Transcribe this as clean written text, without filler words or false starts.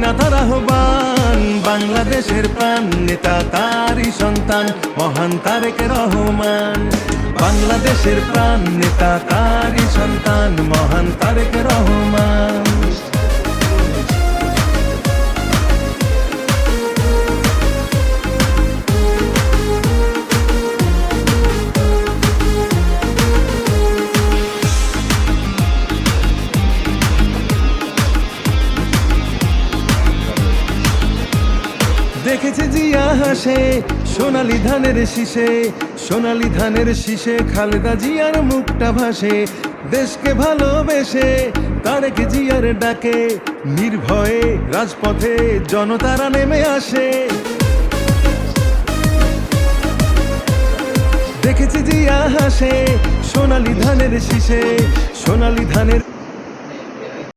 স্বাধীনতার আহ্বান, বাংলাদেশের প্রাণ নেতা তারই সন্তান মহান তারেক রহমান। বাংলাদেশের প্রাণ নেতা তারই সন্তান মহান তারেক রহমান। দেখেছে জিয়া হাসে সোনালী ধানের শীষে, সোনালী ধানের শীষে খালেদা জিয়ার মুখটা ভাসে। দেশকে ভালোবেসে তারেক জিয়ার ডাকে নির্ভয়ে রাজপথে জনতারা নেমে আসে। দেখেছে জিয়া হাসে সোনালী ধানের শীষে, সোনালী ধানের